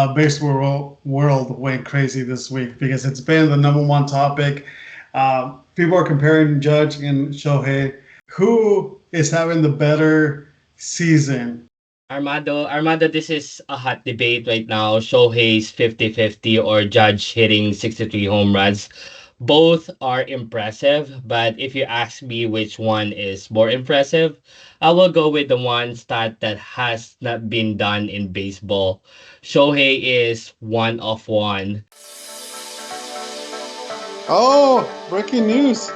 baseball world went crazy this week because it's been the number one topic. People are comparing Judge and Shohei. Who is having the better season? Armando, this is a hot debate right now. Shohei's 50-50 or Judge hitting 63 home runs. Both are impressive, but if you ask me which one is more impressive, I will go with the one stat that has not been done in baseball. Shohei is one of one. Oh, breaking news.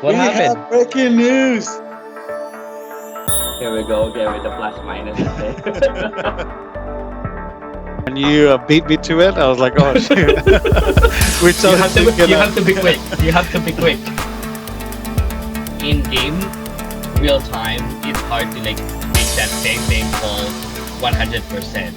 What We have happened? breaking news. Here we go again with the plus minus. When you beat me to it, I was like, oh shit. We you started have to thinking you have to be quick. You have to be quick. In game, real time, it's hard to like make that same call 100%.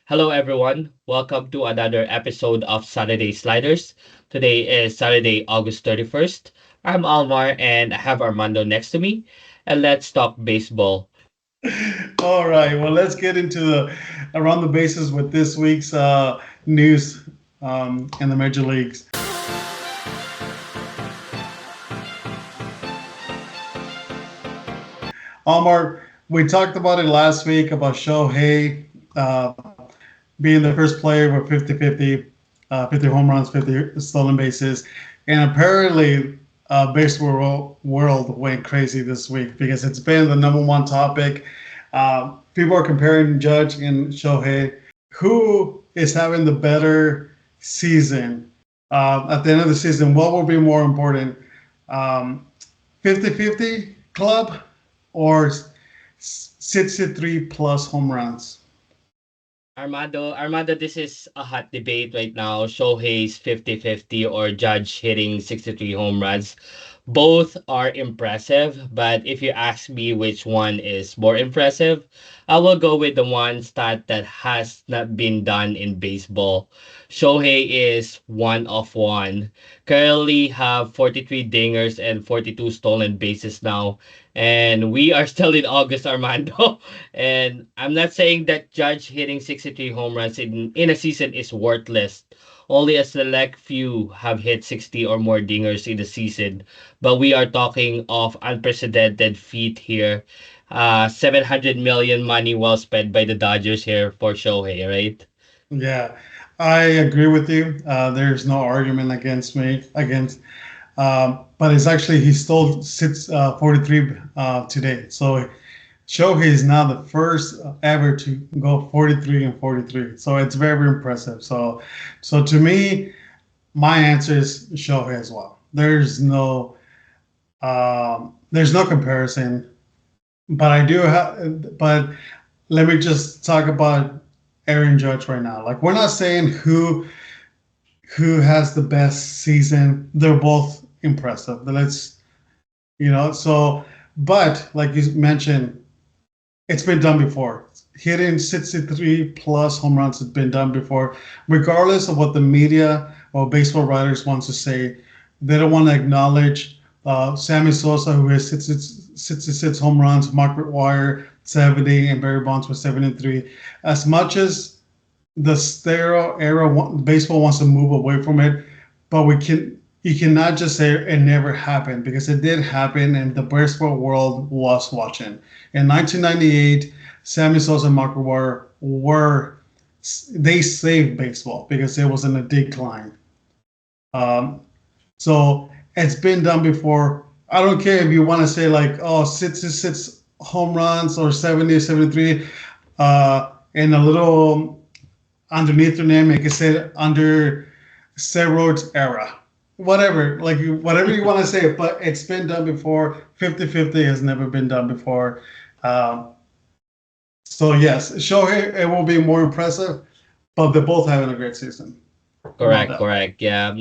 Hello everyone. Welcome to another episode of Saturday Sliders. Today is Saturday, August 31st. I'm Almar and I have Armando next to me. And let's talk baseball. All right. Well, let's get into the around the bases with this week's news in the major leagues. Omar, we talked about it last week about Shohei uh, being the first player with 50-50, 50 home runs, 50 stolen bases. And apparently, baseball world went crazy this week because it's been the number one topic. People are comparing Judge and Shohei. Who is having the better season? At the end of the season, what will be more important? Um, 50-50 club or 63 plus home runs? Armando, this is a hot debate right now. Shohei's 50-50 or Judge hitting 63 home runs. Both are impressive, but if you ask me which one is more impressive, I will go with the one stat that has not been done in baseball. Shohei is one of one. Currently have 43 dingers and 42 stolen bases now. And we are still in August, Armando. And I'm not saying that Judge hitting 63 home runs in a season is worthless. Only a select few have hit 60 or more dingers in the season. But we are talking of unprecedented feat here. 700 million money well spent by the Dodgers here for Shohei, right? Yeah, I agree with you. There's no argument against me against, but it's actually he stole 43 today. So Shohei is now the first ever to go 43 and 43. So it's very, very impressive. So to me, my answer is Shohei as well. There's no comparison. But I do have, but let me just talk about Aaron Judge right now. Like we're not saying who has the best season. They're both impressive. But let's so but like you mentioned, it's been done before. Hitting 63 plus home runs has been done before. Regardless of what the media or baseball writers wants to say, they don't want to acknowledge Sammy Sosa, who has 66 home runs, Mark McGwire 70, and Barry Bonds with 73. As much as the steroid era, baseball wants to move away from it, but you cannot just say it never happened because it did happen, and the baseball world was watching. In 1998, Sammy Sosa and Mark McGwire they saved baseball because it was in a decline. Um, so it's been done before. I don't care if you want to say like, oh, 66 home runs or 70, 73, and a little underneath your name, you can say under steroids era. Whatever, like whatever you want to say, but it's been done before. 50-50 has never been done before. Um, so yes, Shohei, it will be more impressive, but they're both having a great season. No Correct, doubt. correct. Yeah,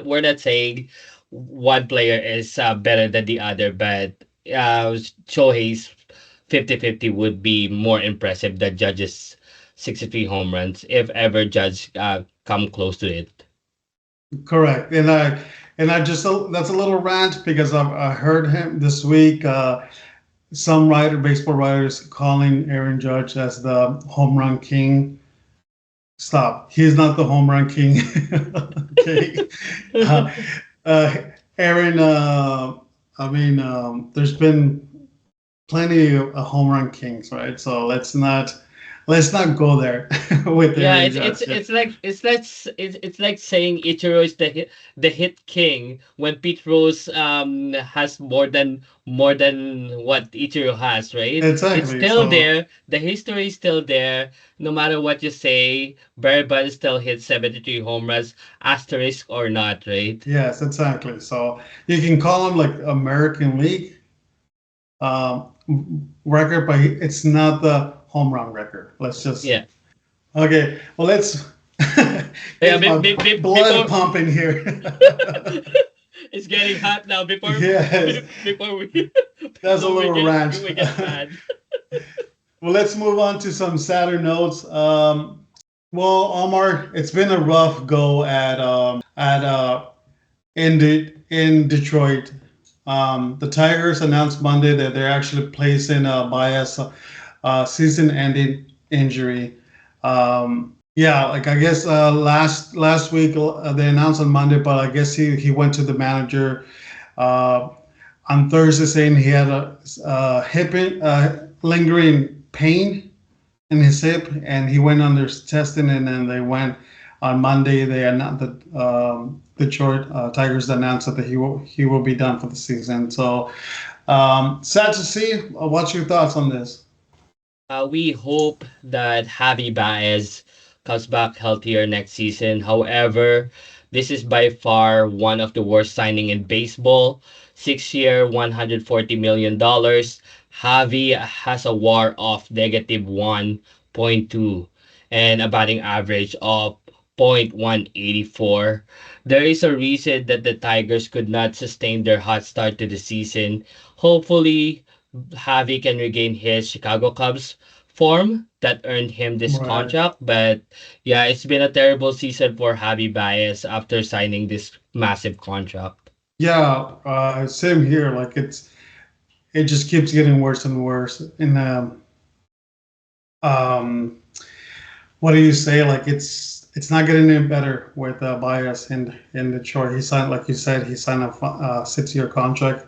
we're not saying one player is better than the other, but Shohei's 50-50 would be more impressive than Judge's 63 home runs if ever Judge come close to it. Correct. And I just that's a little rant because I heard him this week. Some baseball writers, calling Aaron Judge as the home run king. Stop. He's not the home run king. Okay. Uh, uh, Aaron. There's been plenty of home run kings, right? So let's not go there with Yeah, Aaron it's Judge. it's it's like it's like saying Ichiro is the hit king when Pete Rose has more than what Ichiro has, right? It's Exactly. still So there. The history is still there. No matter what you say, Barry Bonds still hits 73 home runs, asterisk or not, right? yes, exactly. So you can call him like American League um, record, but it's not the home run record. Let's just Yeah. okay. Well, let's Yeah, get my blood before pumping here. it's getting hot now before Yes, before we that's a before we little get rant. we get mad. Well, let's move on to some sadder notes. Well, Omar, it's been a rough go in Detroit. The Tigers announced Monday that they're actually placing a bias season-ending injury. Yeah, like I guess last week they announced on Monday, but I guess he went to the manager uh, on Thursday saying he had a lingering pain in his hip, and he went under testing, and then they went on Monday. They announced that Detroit Tigers announced that he will be done for the season. So sad to see. What's your thoughts on this? We hope that Javi Baez comes back healthier next season. However, this is by far one of the worst signing in baseball. 6 year, $140 million. Javi has a WAR of negative 1.2 and a batting average of 0.184. There is a reason that the Tigers could not sustain their hot start to the season. Hopefully, Javi can regain his Chicago Cubs form that earned him this Right. contract. But yeah, it's been a terrible season for Javi Baez after signing this massive contract. Yeah, same here. Like it just keeps getting worse and worse. And um, what do you say? Like it's not getting any better with Bias in Detroit. He signed, like you said, he signed a 6-year contract.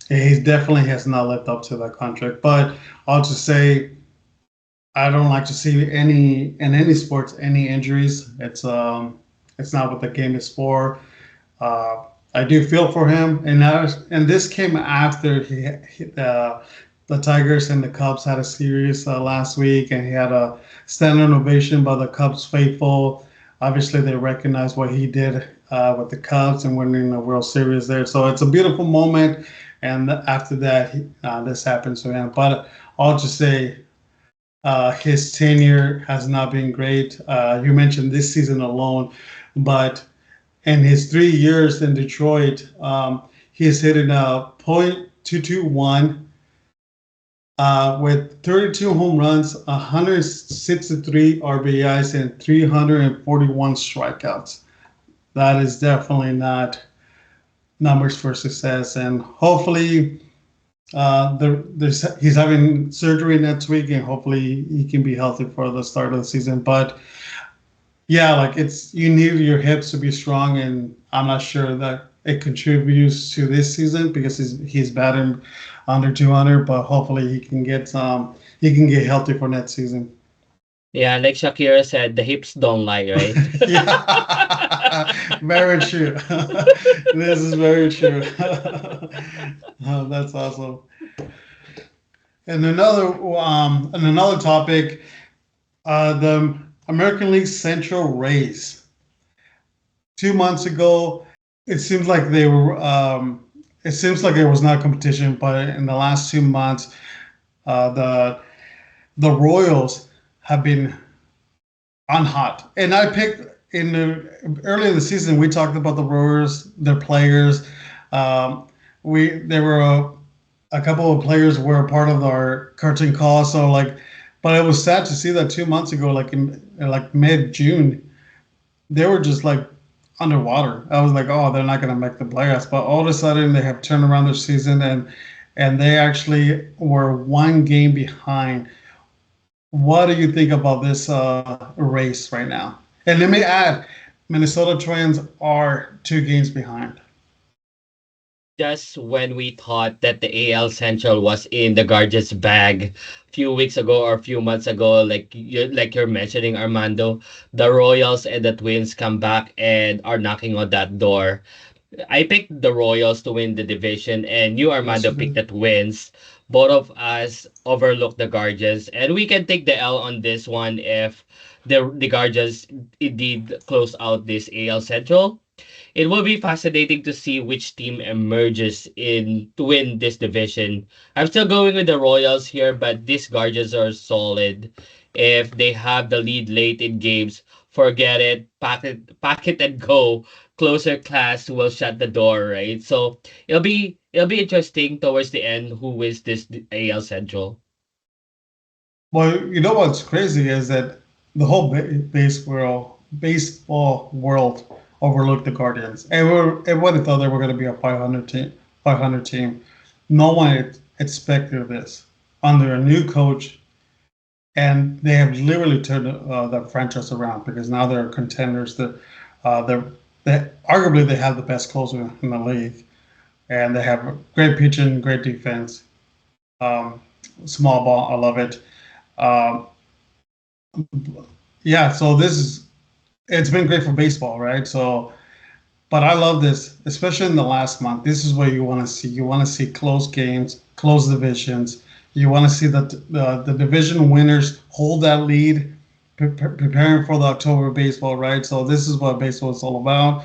He definitely has not lived up to that contract. But I'll just say I don't like to see any sports any injuries. It's not what the game is for. I do feel for him, and this came after the Tigers and the Cubs had a series last week, and he had a standing ovation by the Cubs faithful. Obviously, they recognize what he did with the Cubs and winning the World Series there. So it's a beautiful moment. And after that, this happens to him. But I'll just say his tenure has not been great. You mentioned this season alone, but in his 3 years in Detroit, he's hitting a .221 with 32 home runs, 163 RBIs, and 341 strikeouts. That is definitely not numbers for success. And hopefully, he's having surgery next week, and hopefully he can be healthy for the start of the season. But yeah, like you need your hips to be strong, and I'm not sure that it contributes to this season because he's batting under 200, but hopefully he can get healthy for next season. Yeah, like Shakira said, the hips don't lie, right? Yeah, very true. This is very true. Oh, that's awesome. And another topic, the American League Central race. 2 months ago, it seems like they were. It seems like there was not competition, but in the last 2 months, the Royals have been on hot. And I picked early in the season. We talked about the Royals, their players. Um, we there were a couple of players were a part of our curtain call. So like, but it was sad to see that 2 months ago, like in like mid June, they were just like underwater. I was like, oh, they're not going to make the playoffs. But all of a sudden, they have turned around their season, and they actually were one game behind. What do you think about this race right now? And let me add, Minnesota Twins are 2 games behind. Just when we thought that the AL Central was in the Guardians' bag a few weeks ago or a few months ago, like you're mentioning, Armando, the Royals and the Twins come back and are knocking on that door. I picked the Royals to win the division, and you, Yes, Armando, you picked did. the Twins. Both of us overlooked the Guardians, and we can take the L on this one if the Guardians indeed close out this AL Central. It will be fascinating to see which team emerges in to win this division. I'm still going with the Royals here, but these Guardians are solid. If they have the lead late in games, forget it, pack it and go. Closer class will shut the door, right? So it'll be interesting towards the end who wins this AL Central. Well, you know what's crazy is that the whole baseball world overlooked the Guardians. Everybody thought they were going to be a 500 team. 500 team. No one expected this under a new coach, and they have literally turned the franchise around because now they're contenders. They arguably they have the best closer in the league, and they have great pitching, great defense. Um, Small ball, I love it. Um, yeah, so this is it's been great for baseball, right? So, but I love this, especially in the last month. This is what you want to see. You want to see close games, close divisions. You want to see that the division winners hold that lead, preparing for the October baseball, right? So this is what baseball is all about.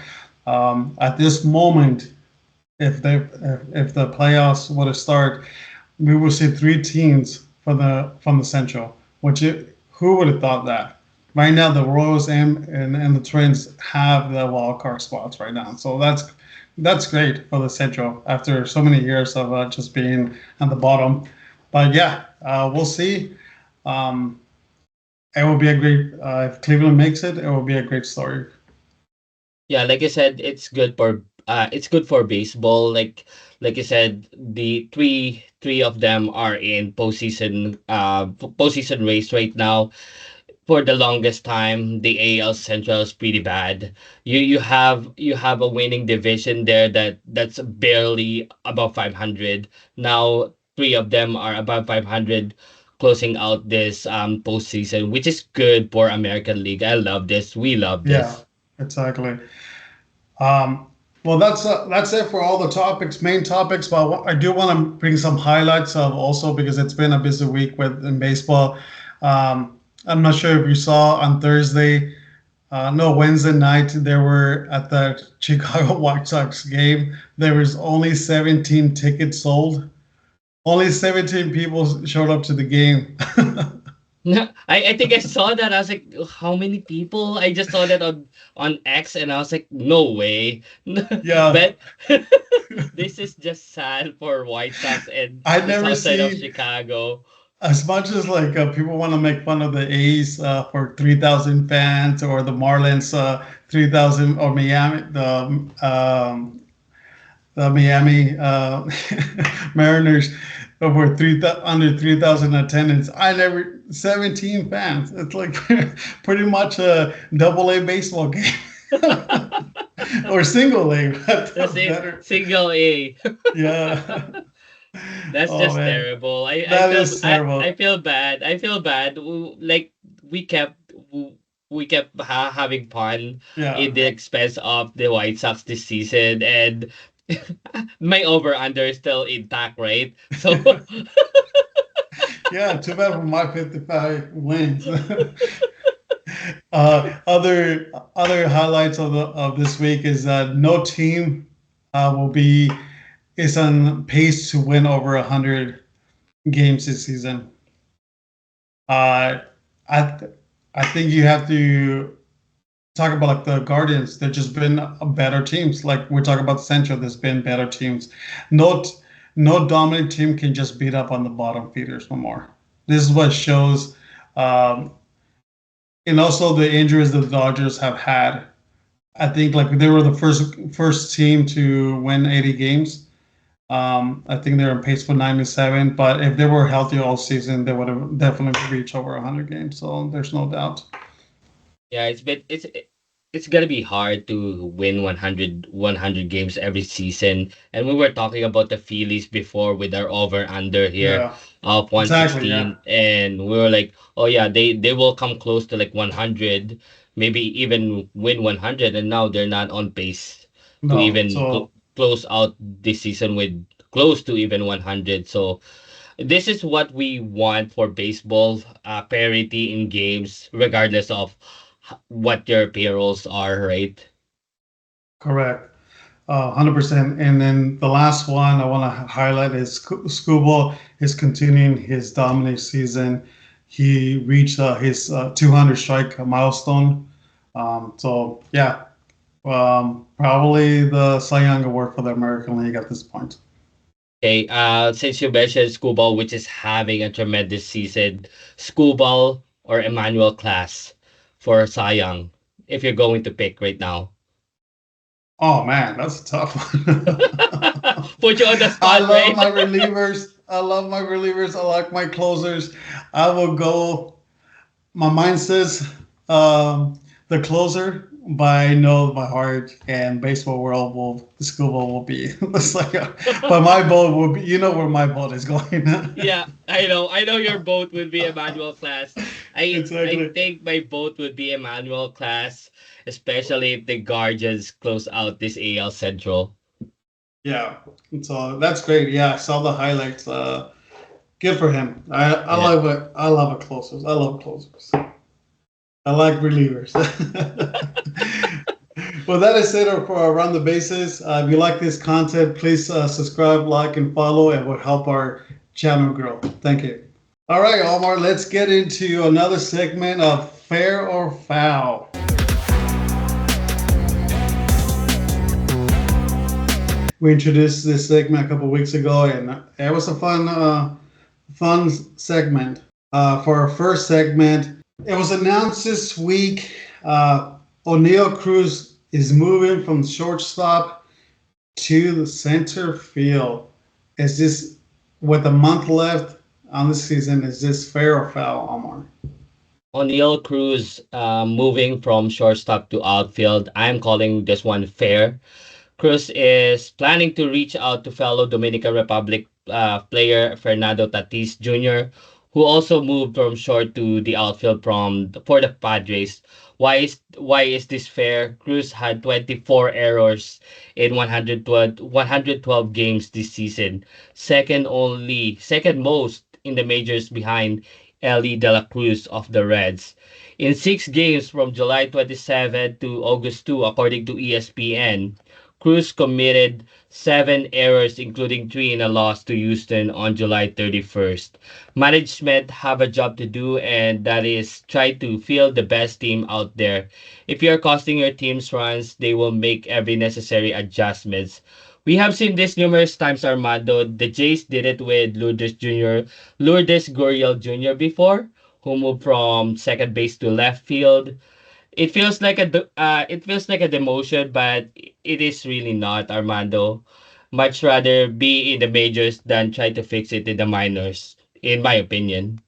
At this moment, if the playoffs were to start, we will see 3 teams from the Central. Who would have thought that? Right now, the Royals and the Twins have the wild card spots right now, so that's great for the Central after so many years of just being at the bottom. But yeah, we'll see. Um, it will be a great if Cleveland makes it. It will be a great story. Yeah, like I said, it's good for baseball. Like I said, the three of them are in postseason race right now. For the longest time, the AL Central is pretty bad. You have a winning division there that's barely above 500. Now three of them are above 500, closing out this postseason, which is good for American League. I love this. We love Yeah, this. exactly. Um, well, that's it for all the topics, main topics. But I do want to bring some highlights of also because it's been a busy week with in baseball. I'm not sure if you saw on Thursday, no Wednesday night, there were at the Chicago White Sox game. There was only 17 tickets sold. Only 17 people showed up to the game. No, I think I saw that. I was like, how many people? I just saw that on X, and I was like, no way. Yeah, But this is just sad for White Sox and I the never south side of see Chicago. as much as like people want to make fun of the A's for 3,000 fans or the Marlins 3,000 or the Miami Mariners over under 3,000 attendance. I never 17 fans. It's like pretty much a double A baseball game or single A. That's That's it. better. Single A. Yeah. That's Oh just man, terrible. that is I terrible. feel bad. I feel bad. Like we kept we kept having fun Yeah. in the expense of the White Sox this season, and my over under is still intact, right? So Yeah, too bad for my 55 wins. Other highlights of this week is that no team will be is on pace to win over 100 games this season. Uh, I I think you have to talk about like the Guardians. There's just been better teams. Like we're talking about Central, there's been better teams. No, no dominant team can just beat up on the bottom feeders no more. This is what shows. Um, and also the injuries the Dodgers have had. I think like they were the first team to win 80 games. I think they're on pace for 97. But if they were healthy all season, they would have definitely reached over 100 games. So there's no doubt. Yeah, it's gonna be hard to win 100 games every season. And we were talking about the Phillies before with our over under here Yeah, of exactly. Yeah. 116, and we were like, oh yeah, they will come close to like 100, maybe even win 100, and now they're not on pace to No. even So close out this season with close to even 100. So this is what we want for baseball, parity in games, regardless of what your payrolls are, right? correct. 100%. And then the last one I want to highlight is Scooble is continuing his dominant season. He reached his 200 strike milestone. So yeah, probably the Cy Young Award for the American League at this point. Okay, since you mentioned Scooball, which is having a tremendous season, Scooball or Emmanuel Class for Cy Young, if you're going to pick right now. Oh man, that's a tough one. Put you on the I spot, love right? my relievers. I love my relievers. I like my closers. I will go. My mind says the closer, but I know my heart and baseball world will the school ball will be. It's like, but my vote will be. You know where my vote is going. Yeah, I know. I know your vote would be Emmanuel Class. I Exactly. think my vote would be Emmanuel Class, especially if the Guardians close out this AL Central. Yeah. So that's great. Yeah, I saw the highlights. Good for him. Yeah. I love a closers. I love closers. I like relievers. Well, that is it for Around the Bases. If you like this content, please subscribe, like, and follow. It will help our channel grow. Thank you. All right, Omar, let's get into another segment of Fair or Foul. We introduced this segment a couple weeks ago, and it was a fun segment. For our first segment, it was announced this week. O'Neal Cruz is moving from shortstop to the center field. Is this with a month left on the season? Is this fair or foul, Omar? O'Neal Cruz moving from shortstop to outfield. I'm calling this one fair. Cruz is planning to reach out to fellow Dominican Republic player Fernando Tatis Jr., who also moved from short to the outfield for the Padres. Why is this fair? Cruz had 24 errors in 112 games this season, second most in the majors behind Ellie De La Cruz of the Reds. In 6 games from July 27 to August 2, according to ESPN, Cruz committed 7 errors, including three in a loss to Houston on July 31st. Management have a job to do, and that is try to field the best team out there. If you're costing your team's runs, they will make every necessary adjustments. We have seen this numerous times, Armando. The Jays did it with Lourdes Gurriel Jr. before, who moved from second base to left field. It feels like a demotion, but it is really not, Armando. Much rather be in the majors than try to fix it in the minors, in my opinion.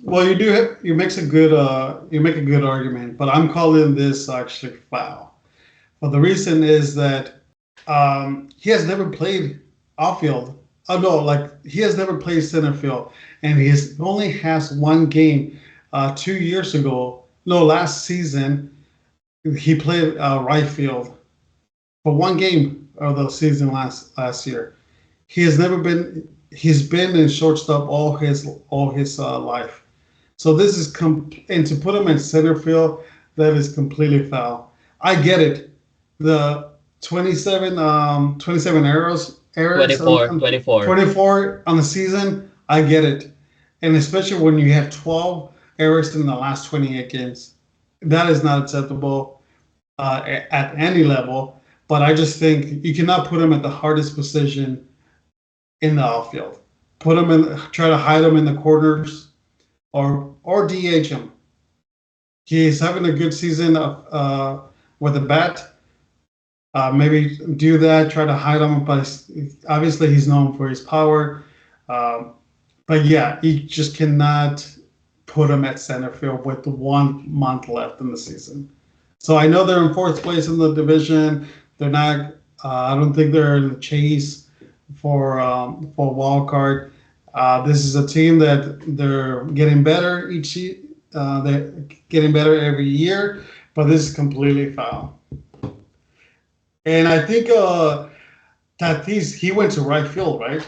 Well, you make a good argument, but I'm calling this actually foul. Well, the reason is that he has never played outfield. Oh no, like he has never played center field, and only has one game. 2 years ago, no, last season he played right field for one game of the season last year. He has never been. He's been in shortstop all his life. So this is and to put him in center field, that is completely foul. I get it. The 27 errors 24, 24. 24 on the season. I get it, and especially when you have 12 errors in the last 28 games, that is not acceptable at any level. But I just think you cannot put him at the hardest position in the outfield. Put him in, try to hide him in the corners, or DH him. He's having a good season with a bat. Maybe do that, try to hide him, but obviously he's known for his power. Um, but yeah, you just cannot put him at center field with 1 month left in the season. So I know they're in fourth place in the division. They're not. I don't think they're in the chase for wild card. This is a team that they're getting better they're getting better every year, but this is completely foul. And I think Tatis he went to right field, right?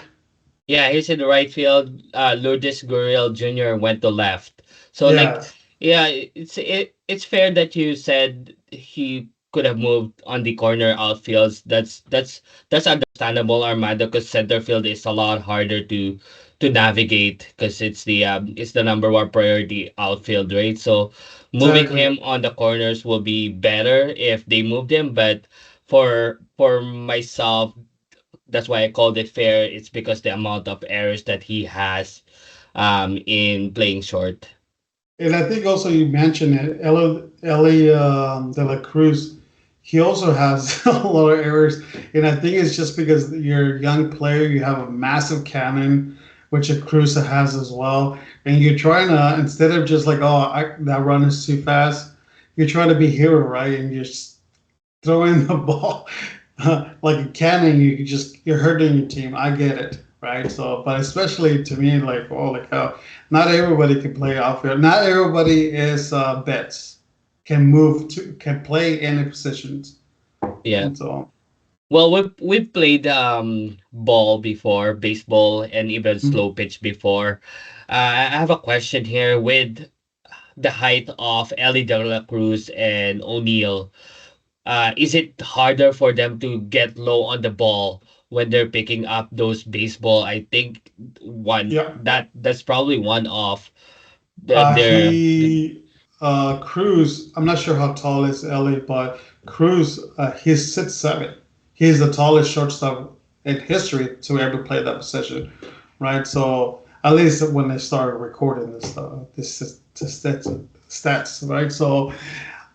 Yeah, he's in the right field. Lourdes Gurriel Jr. went to left. So like, Yes, yeah, it's fair that you said he could have moved on the corner outfields. That's understandable, Armando, because center field is a lot harder to navigate because it's the number one priority outfield, right? So moving exactly. him on the corners will be better if they moved him, but for myself, that's why I called it fair. It's because the amount of errors that he has in playing short. And I think also you mentioned it, Ellie De La Cruz. He also has a lot of errors, and I think it's just because you're a young player. You have a massive cannon, which a Cruz has as well, and you're trying to instead of just like, that run is too fast. You're trying to be hero, right? And you're just throwing the ball like a cannon. You're hurting your team. I get it, right? So, but especially to me, like, holy cow, not everybody can play outfield. Not everybody is bets can play any positions, Yeah. and so Well, we've played ball before, baseball, and even mm, slow pitch before. I have a question here with the height of Ellie De La Cruz and O'Neal. Is it harder for them to get low on the ball when they're picking up those baseball? I think yeah. that's probably one of their He Cruz. I'm not sure how tall is Ellie, but Cruz, he's 6'7". He's the tallest shortstop in history to ever play that position, right? So at least when they started recording this stats, right? So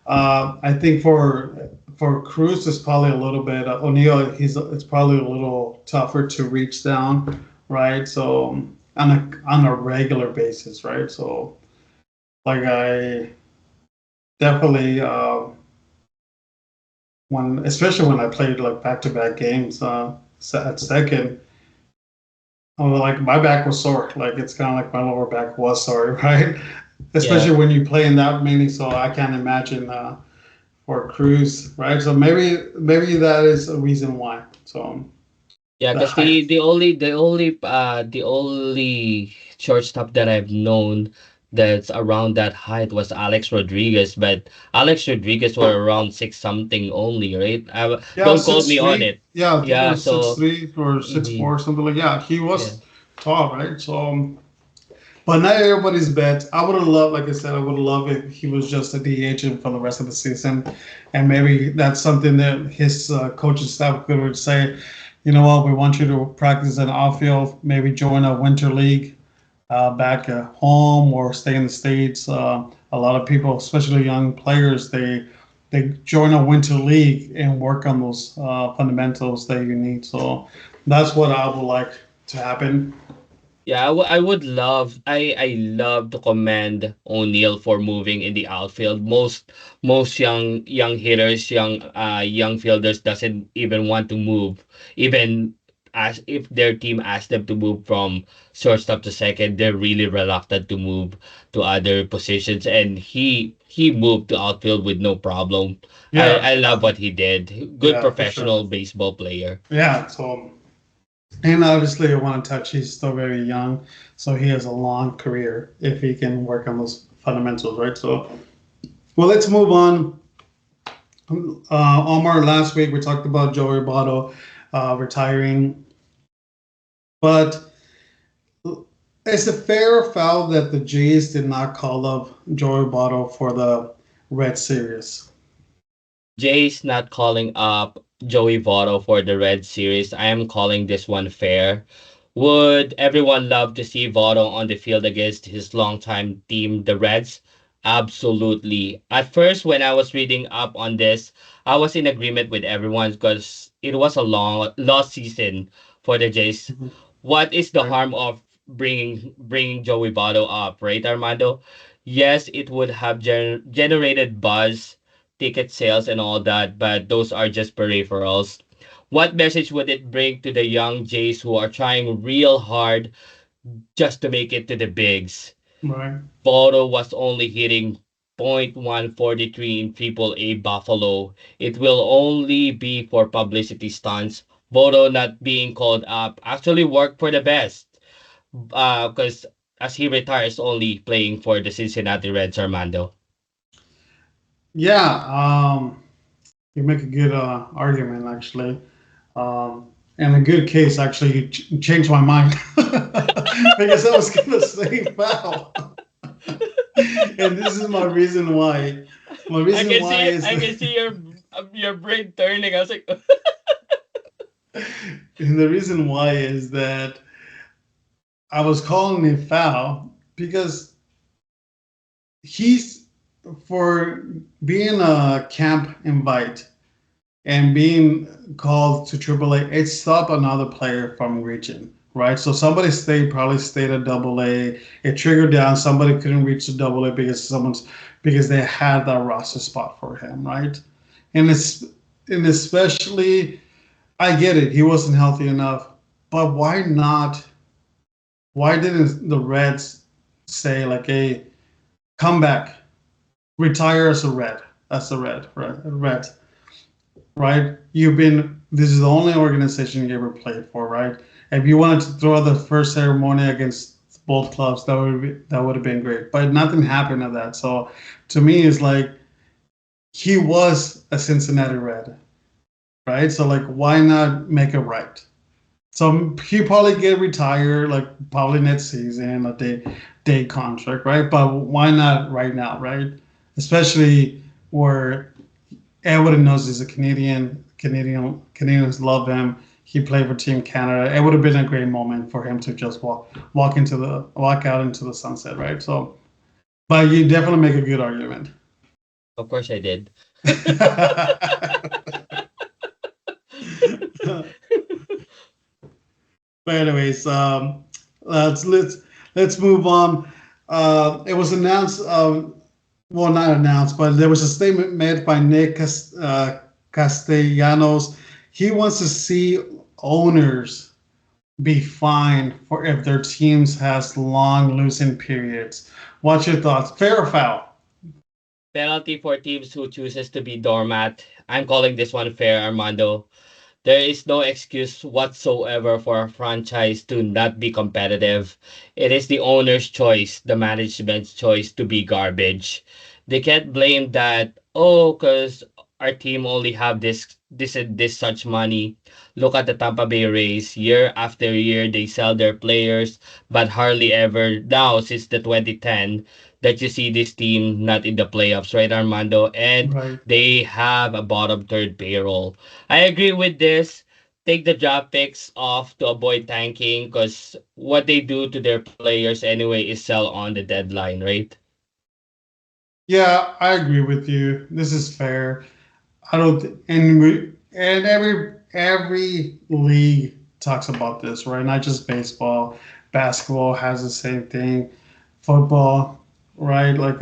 I think for Cruz, it's probably a little bit. O'Neal, it's probably a little tougher to reach down, right? So on a regular basis, right? So like I definitely when especially when I played like back to back games at second, I was like my back was sore. Like it's kind of like my lower back was sore, right? yeah. Especially when you play in that many. So I can't imagine for Cruz, right? So maybe that is a reason why. So Yeah, the because height. the only shortstop that I've known that's around that height was Alex Rodriguez, but Alex Rodriguez were around six something only, right? Yeah, Don't quote six me on three. it. Yeah, I think it Yeah, was six so three or six mhm, four, something like. Yeah, he yeah, was tall, right? So but not everybody's bet. I would have loved, like I said, I would have loved if he was just a DH for the rest of the season, and maybe that's something that his coaching staff could say. You know what? We want you to practice in outfield. Maybe join a winter league back at home or stay in the states. A lot of people, especially young players, they join a winter league and work on those fundamentals that you need. So that's what I would like to happen. yeah. I would love. I love to commend O'Neal for moving in the outfield. Most young hitters, young fielders doesn't even want to move, even as if their team asks them to move from shortstop to second, they're really reluctant to move to other positions. And he moved to outfield with no problem. Yeah, I love what he did. Good yeah, for sure. professional baseball player. Yeah, so and obviously I want to touch. He's still very young, so he has a long career if he can work on those fundamentals, right? So, well, let's move on. Omar, last week we talked about Joey Votto retiring, but is it fair or foul that the Jays did not call up Joey Votto for the Red Series? Jay's not calling up Joey Votto for the Red Series. I am calling this one fair. Would everyone love to see Votto on the field against his longtime team, the Reds? Absolutely. At first, when I was reading up on this, I was in agreement with everyone because it was a long lost season for the Jays. Mhm. What is the Right. harm of bringing Joey Votto up, right, Armando? Yes, it would have generated buzz, ticket sales, and all that, but those are just peripherals. What message would it bring to the young Jays who are trying real hard just to make it to the bigs? Right. Votto was only hitting .143 in Triple A Buffalo. It will only be for publicity stunts. Votto not being called up actually worked for the best. Because as he retires, only playing for the Cincinnati Reds, Armando. Yeah. You make a good argument actually. And a good case actually. You changed my mind because I was gonna say foul. And this is my reason why. My reason why is I can see your brain turning. I was like, and the reason why is that I was calling it foul because he's for being a camp invite and being called to AAA, it stopped another player from reaching, right? So somebody probably stayed at AA. It triggered down. Somebody couldn't reach the AA because they had that roster spot for him, right? And it's and especially I get it. He wasn't healthy enough, but why not? Why didn't the Reds say like, "Hey, come back, retire as a Red, right? Red, right? You've been. This is the only organization you ever played for, right? If you wanted to throw the first ceremony against both clubs, that would have been great. But nothing happened of that. So to me, it's like he was a Cincinnati Red, right? So like, why not make it right? So he probably get retired, like probably next season, a day contract, right? But why not right now, right? Especially where everybody knows he's a Canadian. Canadians love him. He played for Team Canada. It would have been a great moment for him to just walk out into the sunset, right? So, but you definitely make a good argument. of course I did. But anyways, let's let's move on. It was announced, well, not announced, but there was a statement made by Nick Castellanos. He wants to see owners be fined for if their teams has long losing periods. What's your thoughts? Fair or foul? Penalty for teams who chooses to be doormat. I'm calling this one fair, Armando. There is no excuse whatsoever for a franchise to not be competitive. It is the owner's choice, the management's choice to be garbage. They can't blame that, oh, because our team only have this and this such money. Look at the Tampa Bay Rays. Year after year, they sell their players, but hardly ever now since the 2010 that you see this team not in the playoffs, right, Armando? And Right. they have a bottom third payroll. I agree with this. Take the draft picks off to avoid tanking because what they do to their players anyway is sell on the deadline, right? Yeah, I agree with you. This is fair. I don't, and every league talks about this, right? Not just baseball, basketball has the same thing, football, right? Like,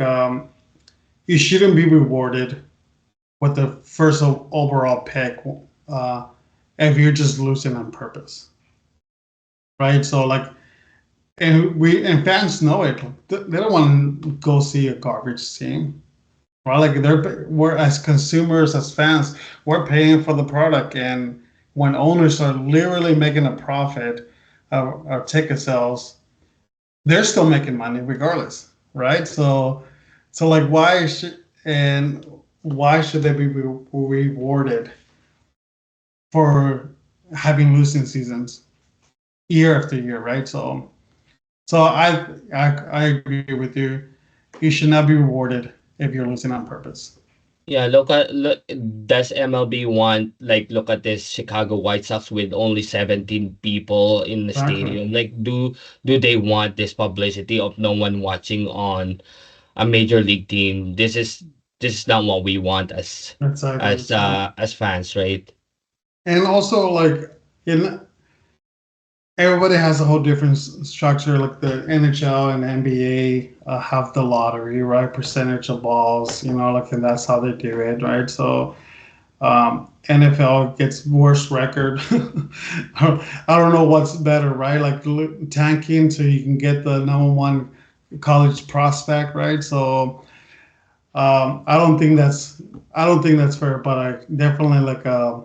you shouldn't be rewarded with the first overall pick, uh, if you're just losing on purpose, right? So like, and fans know it. They don't want to go see a garbage team, right? Like we're as consumers, as fans, we're paying for the product, and when owners are literally making a profit of ticket sales, they're still making money regardless, right? So like why should they be rewarded for having losing seasons year after year, right? So I agree with you. You should not be rewarded if you're losing on purpose. Yeah, look, does MLB want like look at this Chicago White Sox with only 17 people in the Exactly. stadium? Like do they want this publicity of no one watching on a major league team. This is not what we want Exactly. as fans, right? And also, like, in everybody has a whole different structure. Like the NHL and NBA have the lottery, right? Percentage of balls, like, and that's how they do it, right? So NFL gets worse record. I don't know what's better, right? Like tanking so you can get the number one college prospect, right? So I don't think that's fair, but I definitely like a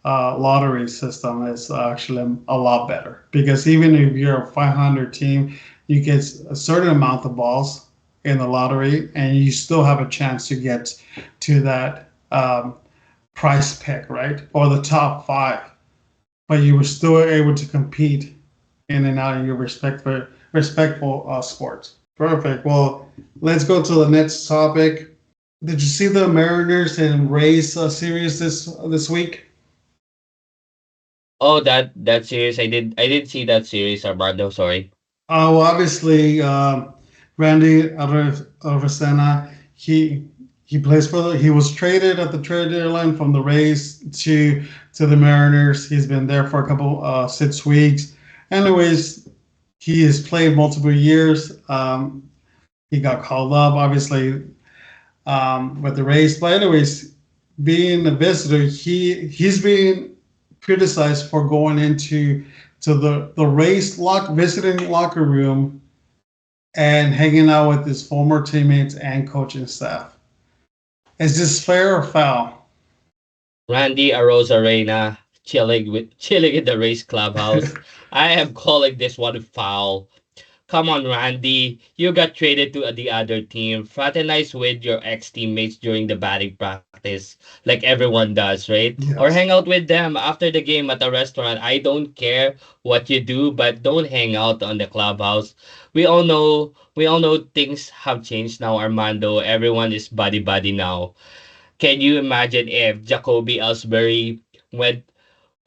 lottery system is actually a lot better because even if you're a 500 team, you get a certain amount of balls in the lottery, and you still have a chance to get to that price pick, right, or the top five. But you were still able to compete in and out of your respectful sports. Perfect. Well, let's go to the next topic. Did you see the Mariners and Rays series this week? Oh, that series. I did see that series, Armando. Sorry. Well, obviously, Randy Arozarena, he plays for he was traded at the trade deadline from the Rays to the Mariners. He's been there for a couple 6 weeks. Anyways, he has played multiple years. He got called up, obviously, with the Rays. But anyways, being a visitor, he's being criticized for going into to the Rays visiting locker room and hanging out with his former teammates and coaching staff. Is this fair or foul? Randy Arozarena chilling in the race clubhouse. I am calling this one foul. Come on, Randy. You got traded to the other team. Fraternize with your ex teammates during the batting practice, like everyone does, right? Or hang Yes. out with them after the game at a restaurant. I don't care what you do, but don't hang out on the clubhouse. We all know things have changed now, Armando. Everyone is buddy buddy now. Can you imagine if Jacoby Ellsbury went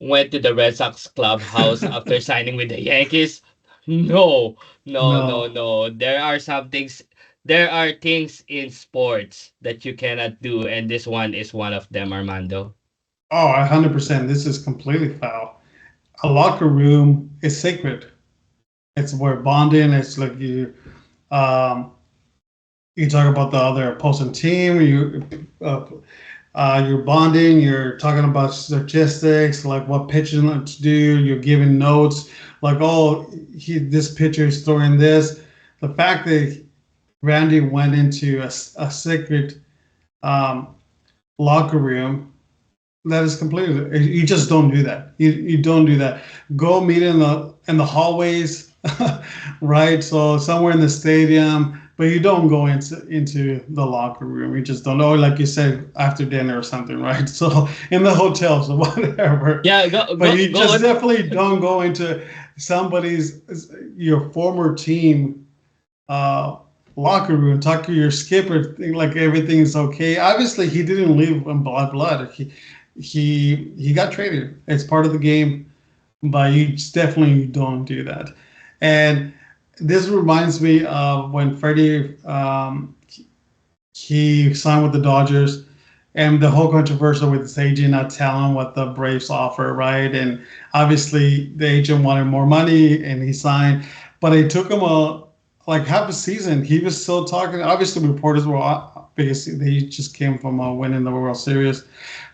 went to the Red Sox clubhouse after signing with the Yankees? No, no, no, No. no. There are things in sports that you cannot do, and this one is one of them, Armando. Oh, 100%. This is completely foul. A locker room is sacred. It's where bonding. It's like um, you talk about the other opposing team. You're bonding. You're talking about statistics, like what pitching to do. You're giving notes, like, oh, this pitcher is throwing this. The fact that Randy went into a secret um, locker room, that is completely. You just don't do that. You don't do that. Go meet in the hallways, right? So somewhere in the stadium, but you don't go into the locker room. You just don't know, like you said, after dinner or something, right? So in the hotels or whatever. Yeah, go But go you go just on. definitely don't go into somebody's your former team uh, locker room, talk to your skipper, think like everything's okay. Obviously, he didn't leave in blood. He got traded. It's part of the game, but you just definitely don't do that. And this reminds me of when Freddie he signed with the Dodgers. And the whole controversy with his agent not telling what the Braves offer, right? And obviously the agent wanted more money, and he signed. But it took him like half a season. He was still talking. Obviously, reporters were because they just came from winning the World Series.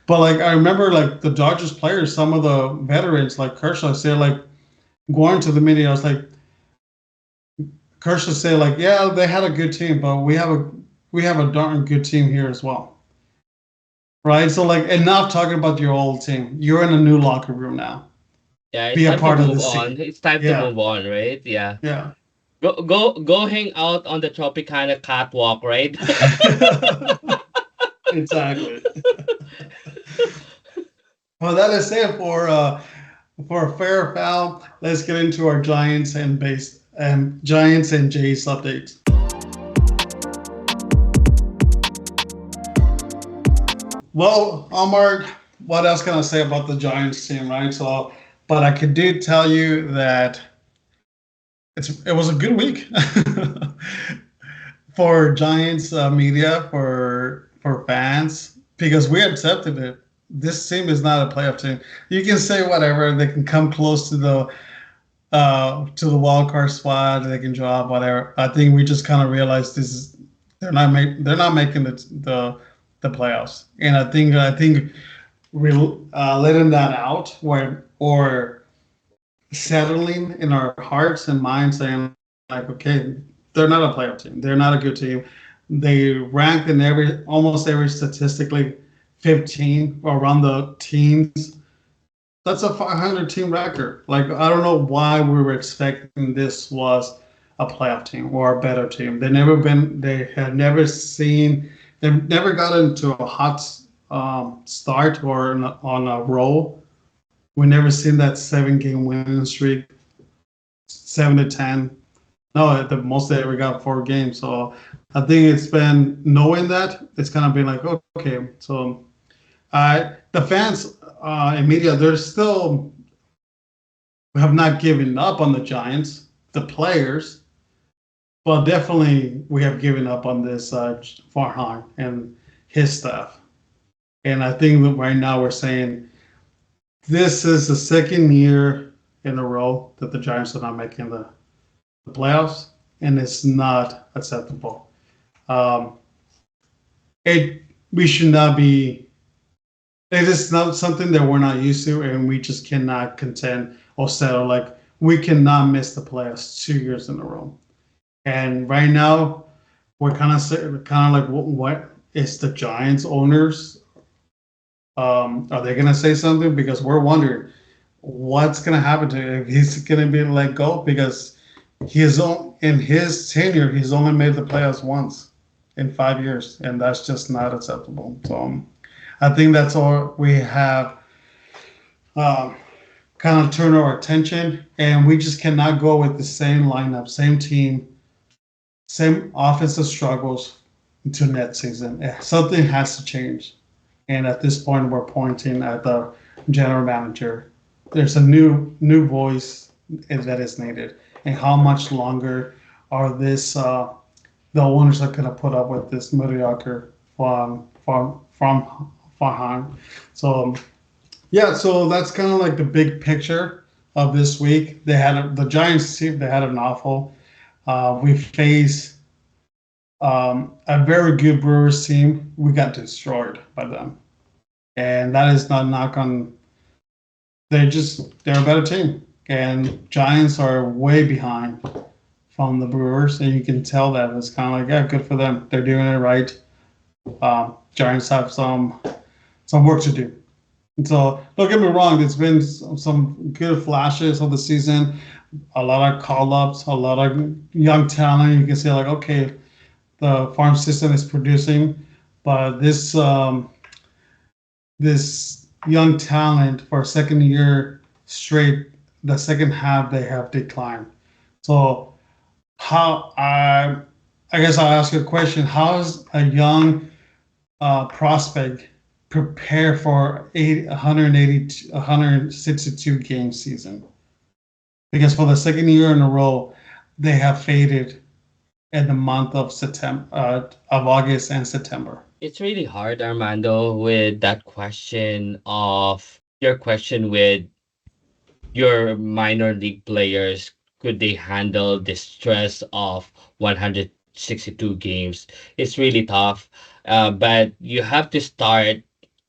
But like I remember, like the Dodgers players, some of the veterans like Kershaw, said like going to the media. I was like, Kershaw said like, yeah, they had a good team, but we have a darn good team here as well, right? So like enough talking about your old team. You're in a new locker room now. Yeah, it's Be a time to part of move this on. team. It's time to Yeah, move on, right? Yeah. yeah. Go hang out on the Tropicana catwalk, right? Exactly. Well, that is it for a fair foul. Let's get into our Giants and Jays updates. Well, Omar, what else can I say about the Giants team, right? So, but I could do tell you that it was a good week. for Giants media, for fans, because we accepted it. This team is not a playoff team. You can say whatever. They can come close to the wild card spot. They can drop whatever. I think we just kind of realized this is they're not making the playoffs, and I think we letting that out or settling in our hearts and minds, saying like, okay, they're not a playoff team. They're not a good team. They ranked in almost every statistically 15 around the teens. That's a 500 team record. Like, I don't know why we were expecting this was a playoff team or a better team. They had never seen, they never got into a hot start or on a roll. We never seen that 7 game winning streak, 7 to 10. No, at the most they ever got 4 games. So I think it's been knowing that it's kind of been like, okay, so the fans and media, they're still have not given up on the Giants, the players, but definitely we have given up on this Farhan and his staff. And I think that right now we're saying this is the second year in a row that the Giants are not making the playoffs, and it's not acceptable. Um, it we should not be. It is not something that we're not used to, and we just cannot contend or settle. Like, we cannot miss the playoffs 2 years in a row. And right now, we're kind of like, what is the Giants owners? Are they gonna say something? Because we're wondering what's gonna happen to him if he's gonna be let go, because in his tenure he's only made the playoffs once in 5 years, and that's just not acceptable. So I think that's all we have. Um, Kind of turn our attention, and we just cannot go with the same lineup, same team, same offensive struggles into next season. Something has to change. And at this point, we're pointing at the general manager. There's a new voice that is needed. And how much longer are the owners are going to put up with this mediocre from Farhan? So yeah, so that's kind of like the big picture of this week. The Giants team. They had an awful. We faced a very good Brewers team. We got destroyed by them, and that is not knock on. They're a better team, and Giants are way behind from the Brewers, and you can tell that. It's kind of like, yeah, good for them. They're doing it right. Giants have some work to do. And so don't get me wrong, there's been some good flashes of the season, a lot of call ups, a lot of young talent. You can say like, okay, the farm system is producing, but this young talent for a second year straight, the second half they have declined. So how I guess I'll ask you a question: how is a young prospect prepare for 162 game season? Because for the second year in a row, they have faded in the month of September, of August and September. It's really hard, Armando, with that question of your question with your minor league players. Could they handle the stress of 162 games? It's really tough. But you have to start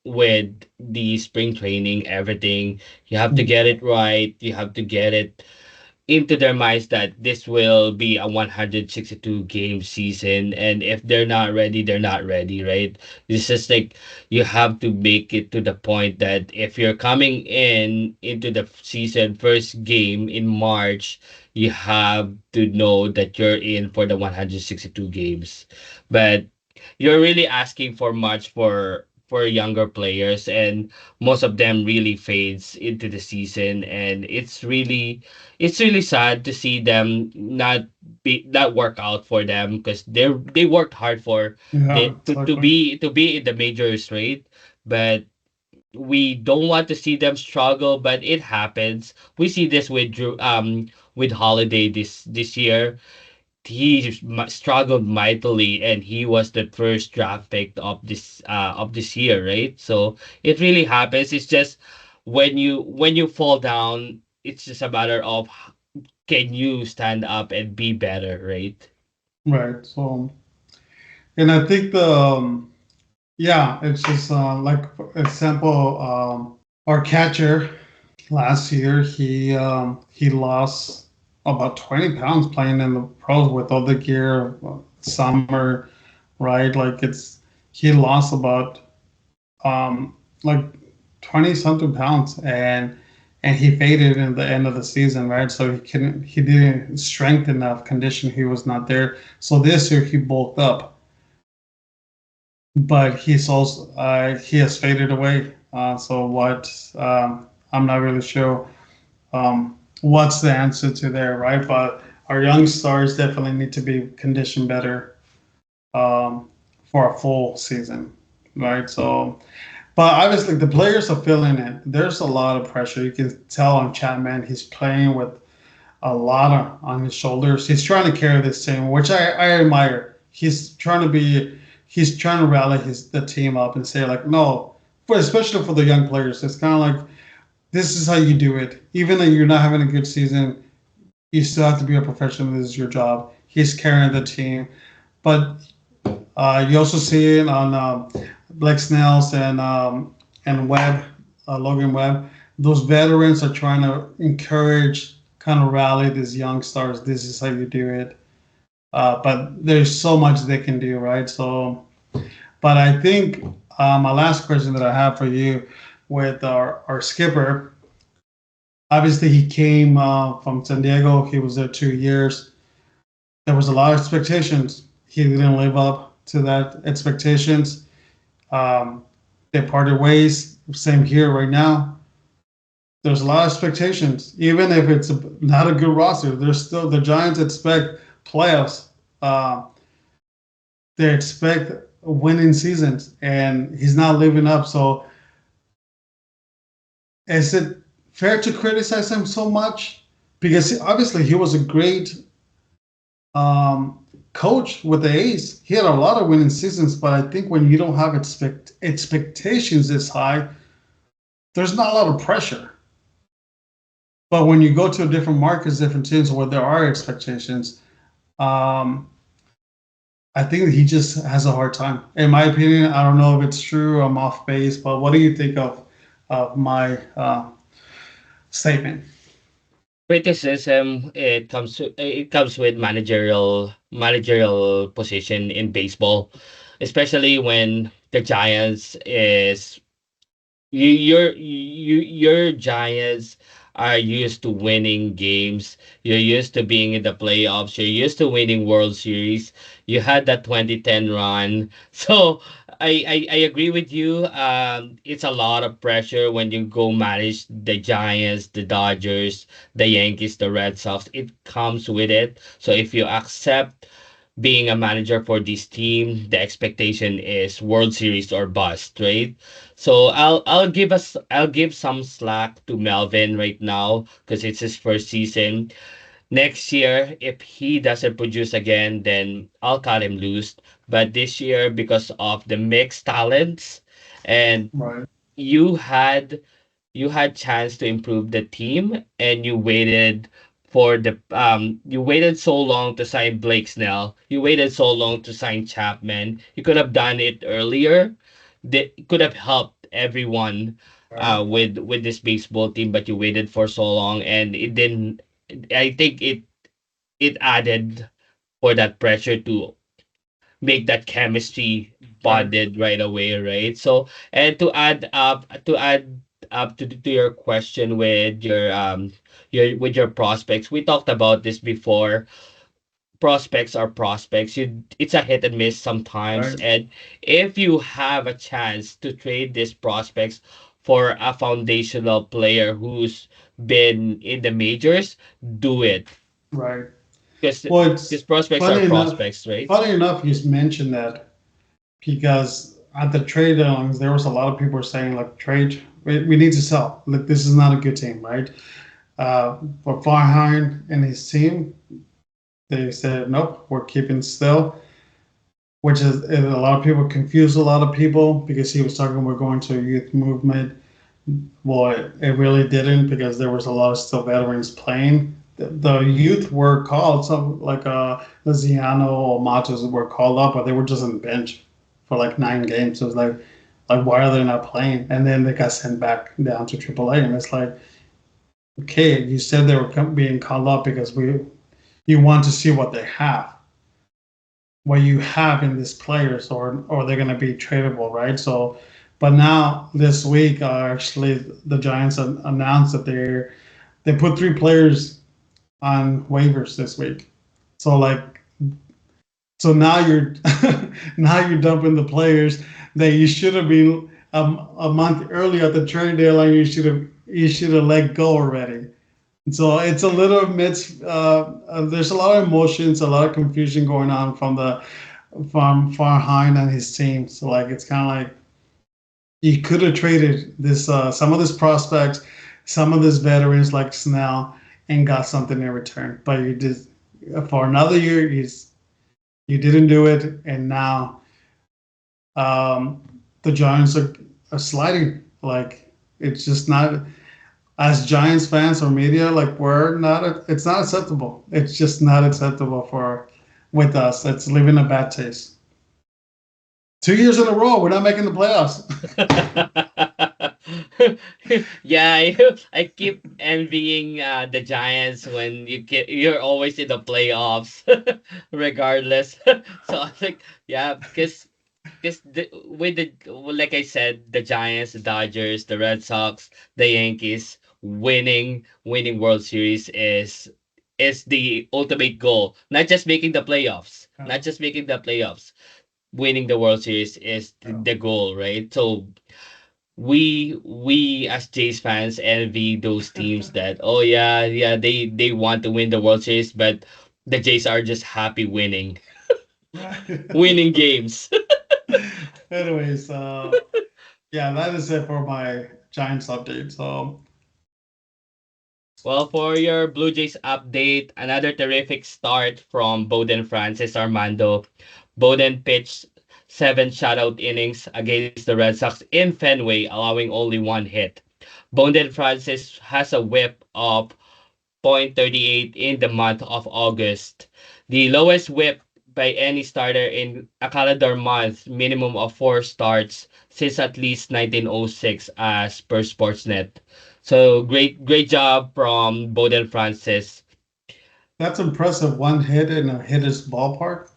with the spring training, everything. You have to get it right. You have to get it into their minds that this will be a 162 game season, and if they're not ready, they're not ready, right? It's just like you have to make it to the point that if you're coming into the season first game in March, you have to know that you're in for the 162 games. But you're really asking for much for younger players, and most of them really fades into the season, and it's really sad to see them not work out for them, because they worked hard for Yeah, the exactly. to be in the majors, right? But we don't want to see them struggle, but it happens. We see this with Holiday this year. struggled mightily, and he was the first draft pick of this year, right? So it really happens. It's just when you fall down, it's just a matter of can you stand up and be better, right? Right. So, and I think yeah, it's just like for example, our catcher last year, he lost about 20 pounds playing in the pros with all the gear, summer, right? Like he lost about like 20 something pounds, and he faded in the end of the season, right? So he didn't strengthen enough, condition he was not there. So this year he bulked up, but he has faded away. So what? I'm not really sure what's the answer to there, right? But our young stars definitely need to be conditioned better for a full season, right? So, but obviously the players are feeling it. There's a lot of pressure. You can tell on Chapman, he's playing with a lot on his shoulders. He's trying to carry this team, which I admire. He's trying to rally the team up and say like, no, but especially for the young players, it's kind of like this is how you do it. Even though you're not having a good season, you still have to be a professional. This is your job. He's carrying the team, but you also see it on Blake Snells and Webb, Logan Webb. Those veterans are trying to encourage, kind of rally these young stars. This is how you do it. But there's so much they can do, right? So, but I think my last question that I have for you with our skipper, obviously he came from San Diego. He was there 2 years. There was a lot of expectations. He didn't live up to that expectations. Um, they parted ways. Same here right now. There's a lot of expectations, even if it's not a good roster. There's still the Giants expect playoffs. Uh, they expect winning seasons, and he's not living up. So, is it fair to criticize him so much? Because obviously he was a great coach with the A's. He had a lot of winning seasons, but I think when you don't have expectations this high, there's not a lot of pressure. But when you go to different markets, different teams where there are expectations, um, I think he just has a hard time. In my opinion, I don't know if it's true. I'm off base, but what do you think of my statement? Criticism, it comes with managerial position in baseball, especially when the Giants is your Giants are used to winning games. You're used to being in the playoffs. You're used to winning World Series. You had that 2010 run. So I agree with you. It's a lot of pressure when you go manage the Giants, the Dodgers, the Yankees, the Red Sox. It comes with it. So if you accept being a manager for this team, the expectation is World Series or bust, right? So I'll give some slack to Melvin right now because it's his first season. Next year, if he doesn't produce again, then I'll cut him loose. But this year, because of the mixed talents, and Right, you had you had chance to improve the team, and you waited so long to sign Blake Snell. You waited so long to sign Chapman. You could have done it earlier. That could have helped everyone right, with this baseball team, but you waited for so long, and it didn't. I think it added for that pressure to make that chemistry right, bonded right away, right? So, and to add up to your question with your prospects, we talked about this before. Prospects are prospects. It's a hit and miss sometimes, right, and if you have a chance to trade these prospects for a foundational player who's been in the majors, do it right. because Well, these it's prospects are funny enough. prospects, right? Funny enough, you mentioned that because at the trade deadlines, there was a lot of people saying like trade. We need to sell. Like this is not a good team, right? For Farhan and his team, they said nope, we're keeping still, which is a lot of people confused a lot of people because he was talking we're going to a youth movement. Well, it really didn't because there was a lot of still veterans playing. The youth were called, some like Luciano or Matos were called up, but they were just on the bench for like 9 games. So it was like why are they not playing? And then they got sent back down to AAA, and it's like, okay, you said they were being called up because you want to see what you have in these players, or they're going to be tradable, right? So, but now this week, actually, the Giants announced that they put 3 players on waivers this week. So like, so now you're now you're dumping the players that you should have been a month early at the trade deadline. You should have let go already. So it's a little mixed. There's a lot of emotions, a lot of confusion going on from Farhan and his team. So like it's kind of like you could have traded this some of these prospects, some of these veterans like Snell, and got something in return. But you did for another year. You didn't do it, and now the Giants are sliding. Like it's just not, as Giants fans or media, like we're not. It's not acceptable. It's just not acceptable for with us. It's leaving a bad taste. 2 years in a row, we're not making the playoffs. Yeah, I keep envying the Giants when you're always in the playoffs, regardless. So I think yeah, because with the like I said, the Giants, the Dodgers, the Red Sox, the Yankees winning World Series is the ultimate goal. Not just making the playoffs, not Oh, just making the playoffs. Winning the World Series is oh. the goal, right? So we as Jays fans envy those teams that oh yeah they want to win the World Series, but the Jays are just happy winning games. Anyways, yeah, that is it for my Giants update. So Well, for your Blue Jays update, another terrific start from Bowden Francis Armando. Bowden pitched 7 shutout innings against the Red Sox in Fenway, allowing only 1 hit. Bowden Francis has a whip of .38 in the month of August, the lowest whip by any starter in a calendar month, minimum of 4 starts since at least 1906 as per Sportsnet. So great job from Bowden Francis. that's impressive. One hit in a hitter's ballpark.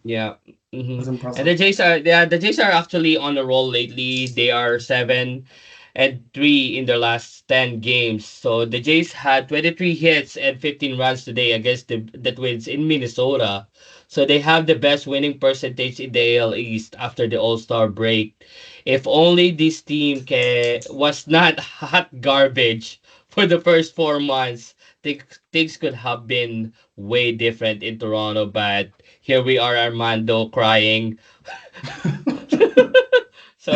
Yeah. That's And impressive. the Jays are actually on the roll lately. They are 7-3 in their last 10 games. So the Jays had 23 hits and 15 runs today against the Twins in Minnesota. So they have the best winning percentage in the AL East after the All-Star break. If only this team was not hot garbage for the first 4 months, things could have been way different in Toronto, but here we are, Armando, crying. So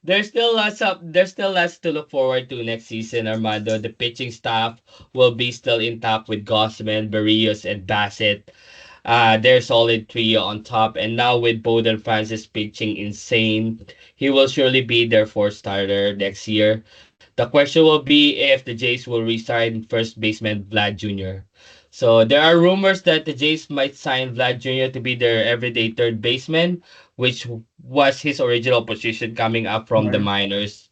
there's still lots to look forward to next season, Armando. The pitching staff will be still intact with Gossman, Barrios, and Bassett. Their solid trio on top, and now with Bowden Francis pitching insane, he will surely be their fourth starter next year. The question will be if the Jays will re-sign first baseman Vlad Jr. So there are rumors that the Jays might sign Vlad Jr. to be their everyday third baseman, which was his original position coming up from the Right. minors,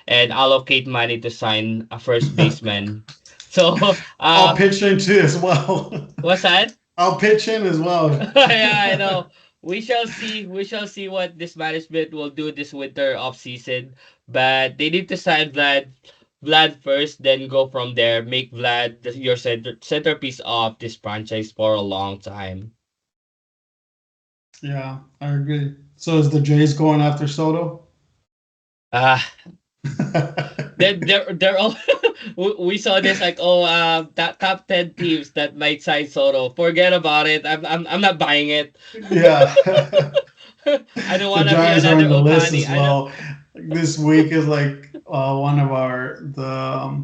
and allocate money to sign a first baseman. So, I'll pitch in too as well. what's that? I'll pitch in as well. Yeah, I know. We shall see. We shall see what this management will do this winter off season. But they need to sign Vlad first, then go from there. Make Vlad your centerpiece of this franchise for a long time. Yeah, I agree. So is the Jays going after Soto? Ah, they're all. We saw this like that top 10 teams that might sign Soto. Forget about it. I'm not buying it. Yeah. I don't The want to be Giants are another on the list Otani. as I don't. well. This week is like one of our the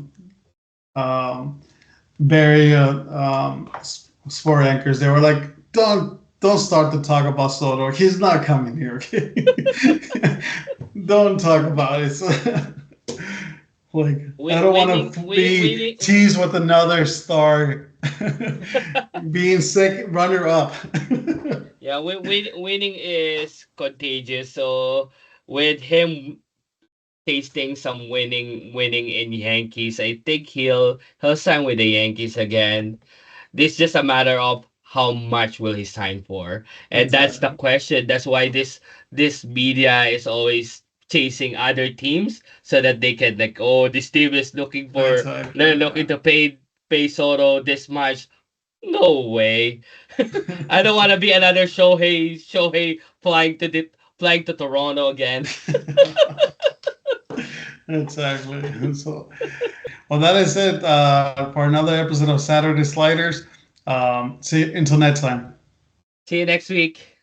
Barry sport anchors. They were like, don't start to talk about Soto. He's not coming here. Okay, don't talk about it. So, like, I don't want to be winning. teased with another star being sick runner up. Yeah, winning is contagious. So with him tasting some winning in Yankees, I think he'll sign with the Yankees again. This just a matter of how much will he sign for, and that's the Exactly. question. That's why this media is always chasing other teams so that they can like, oh, this team is looking for Exactly. they're looking to pay Soto this much. No way. I don't want to be another Shohei flying to Toronto again. Exactly. So, well, that is it for another episode of Saturday Sliders. See, until next time. See you next week.